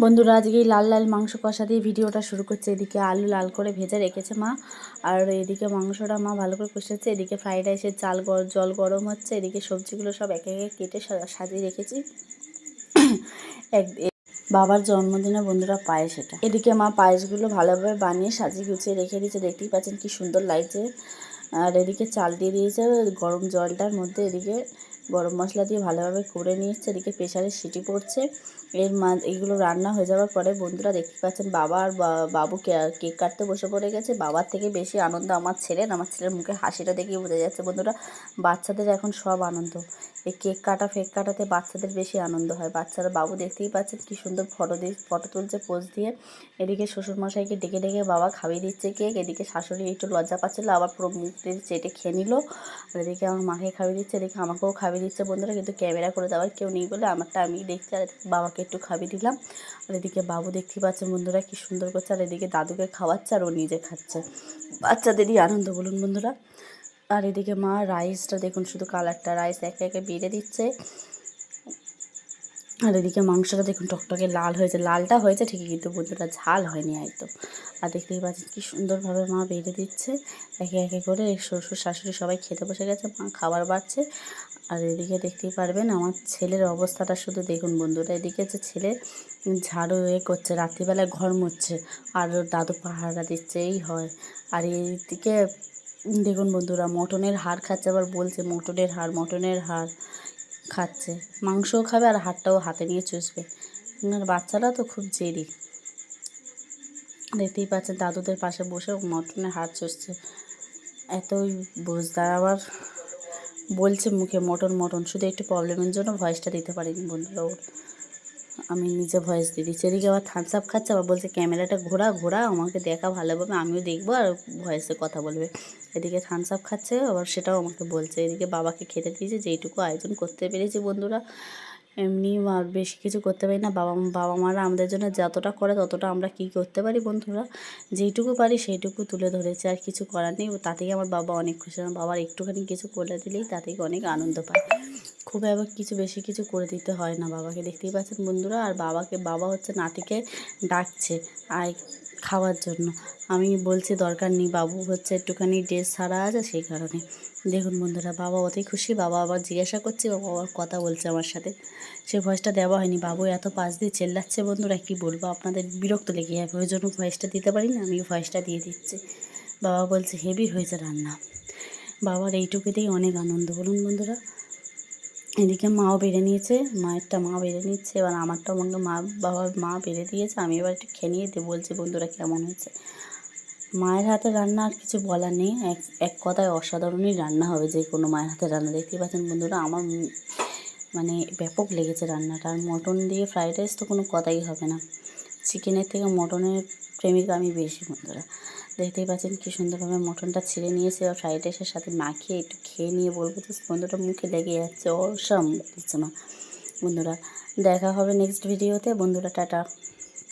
বন্ধুরা আজকে এই লাল লাল মাংস কষা দিয়ে ভিডিওটা শুরু করছে। এদিকে আলু লাল করে ভেজে রেখেছে মা, আর এদিকে মাংসটা মা ভালো করে কষেছে। এদিকে ফ্রাইড রাইসের জল গরম হচ্ছে। এদিকে সবজিগুলো সব একে একে কেটে সাজিয়ে রেখেছি। বাবার জন্মদিনে বন্ধুরা পায়েস, এটা এদিকে মা পায়েসগুলো ভালোভাবে বানিয়ে সাজিয়ে গুছিয়ে রেখে দিয়েছে। দেখতেই পাচ্ছেন কি সুন্দর লাগছে। আর এদিকে চাল দিয়ে দিয়েছে গরম জলটার মধ্যে। এদিকে গরম মশলা দিয়ে ভালোভাবে করে নিয়েছে। এদিকে প্রেশারে সিটি পড়ছে। এইগুলো রান্না হয়ে যাওয়ার পরে বন্ধুরা দেখতে পাচ্ছেন বাবা আর বাবু কেক কাটতে বসে পড়ে গেছে। বাবার থেকে বেশি আনন্দ আমার ছেলের মুখে হাসিটা দেখেই বোঝা যাচ্ছে বন্ধুরা। বাচ্চাদের এখন সব আনন্দ, এই কেক কাটাতে বাচ্চাদের বেশি আনন্দ হয়। বাচ্চারা বাবু দেখতেই পাচ্ছেন কি সুন্দর ফটো তুলছে পোজ দিয়ে। এদিকে শ্বশুরমশাইকে ডেকে ডেকে বাবা খাইয়ে দিচ্ছে কেক। এদিকে শাশুড়ি একটু লজ্জা পাচ্ছিল, আবার পুরো মুখ দিয়ে চেটে খেয়ে নিল। আর এদিকে আমার মাকে খাইয়ে দিচ্ছে, এদিকে আমাকেও খাইয়ে দিচ্ছে বন্ধুরা। কিন্তু ক্যামেরা করে দেওয়ার কেউ নেই বলে আমারটা আমি দেখছি, আর বাবাকে একটু খাইয়ে দিলাম। আর এদিকে বাবু দেখতেই পাচ্ছেন বন্ধুরা কি সুন্দর করছে। আর এদিকে দাদুকে খাওয়াচ্ছে আর ও নিজে খাচ্ছে। বাচ্চাদেরই আনন্দ বলুন বন্ধুরা। আর এদিকে মা রাইসটা দেখুন, শুধু কালারটা, রাইস একে একে বেড়ে দিচ্ছে। আর এদিকে মাংসটা দেখুন টকটকে লাল হয়েছে, লালটা হয়েছে ঠিকই কিন্তু বন্ধুরা ঝাল হয়নি একদম। আর দেখতেই পাচ্ছেন কি সুন্দরভাবে মা বেড়ে দিচ্ছে একে একে করে। শ্বশুর শাশুড়ি সবাই খেতে বসে গেছে, মা খাবার বাড়ছে। আর এদিকে দেখতেই পারবেন আমার ছেলের অবস্থাটা শুধু দেখুন বন্ধুরা। এদিকে যে ছেলে ঝাড়ু করছে, রাত্রিবেলায় ঘর মুছছে, আর দাদু পাহারা দিচ্ছে, এই হয়। আর এইদিকে দেখুন বন্ধুরা মটনের হাড় খাচ্ছে, আবার বলছে মটনের হাড় খাচ্ছে। মাংসও খাবে আর হাড়টাও হাতে নিয়ে চুষবে। বাচ্চারা তো খুব জেদি। দেখতেই পাচ্ছেন দাদুদের পাশে বসে মটনের হাড় চুষছে। এতই বোঝদার, আবার বলছে মুখে মটন। শুধু একটু প্রবলেমের জন্য ভয়েসটা দিতে পারিনি বন্ধুরা। আমি নিজে ভয়েস দিয়ে দিচ্ছি। এদিকে আবার থামস আপ খাচ্ছে, আবার বলছে ক্যামেরাটা ঘোরা আমাকে দেখা ভালোভাবে, আমিও দেখবো আর ভয়েসে কথা বলবে। এদিকে থামস আপ খাচ্ছে, আবার সেটাও আমাকে বলছে। এদিকে বাবাকে খেতে দিয়েছে, যেইটুকু আয়োজন করতে পেরেছি বন্ধুরা। এমনি আর বেশি কিছু করতে পারি না। বাবা মারা আমাদের জন্য যতটা করে ততটা আমরা কি করতে পারি বন্ধুরা। যেইটুকু পারি সেইটুকু তুলে ধরেছি, আর কিছু করার নেই। তাতেই আমার বাবা অনেক খুশি। আমার বাবার একটুখানি কিছু করে দিলেই তাতেই অনেক আনন্দ পায়। খুব আবার বেশি কিছু করে দিতে হয় না বাবাকে, দেখতেই পাচ্ছেন বন্ধুরা। আর বাবা হচ্ছে নাতিকে ডাকছে আয় খাওয়ার জন্য। আমি বলছি দরকার নেই, বাবু হচ্ছে একটুখানি ড্রেস ছাড়া আছে সেই কারণে। দেখুন বন্ধুরা বাবা অতই খুশি। বাবা আবার জিজ্ঞাসা করছে, বাবা আবার কথা বলছে আমার সাথে। সে ভয়েসটা দেওয়া হয়নি। বাবু এত পাশ দিয়ে চেল্লাচ্ছে বন্ধুরা, কি বলবো আপনাদের, বিরক্ত লেগে যাবে। ওই জন্য ভয়েসটা দিতে পারি না, আমি ভয়েসটা দিয়ে দিচ্ছি। বাবা বলছে হেভি হয়েছে রান্না। বাবার এইটুকুতেই অনেক আনন্দ বলুন বন্ধুরা। এদিকে মাও বেড়ে নিয়েছে, মায়েরটা মা বেড়ে নিচ্ছে, এবার আমারটাও আমাকে বাবার মা বেড়ে দিয়েছে। আমি এবার একটু খেয়ে নিয়ে বলছি বন্ধুরা কেমন হয়েছে। মায়ের হাতে রান্না আর কিছু বলার নেই, এক কথায় অসাধারণই রান্না হবে যে কোনো মায়ের হাতে রান্না। দেখতেই পাচ্ছেন বন্ধুরা আমার মানে ব্যাপক লেগেছে রান্নাটা। আর মটন দিয়ে ফ্রাইড রাইস তো কোনো কথাই হবে না। চিকেনের থেকে মটনের প্রেমিকা আমি বেশি বন্ধুরা। দেখতেই পাচ্ছেন কী সুন্দরভাবে মটনটা ছিঁড়ে নিয়েছে, আর ফ্রাইড রাইসের সাথে মাখিয়ে একটু খেয়ে নিয়ে বলবো যে বন্ধুটা মুখে লেগে যাচ্ছে, অসাম দিচ্ছে মা। বন্ধুরা দেখা হবে নেক্সট ভিডিওতে বন্ধুরা, টাটা।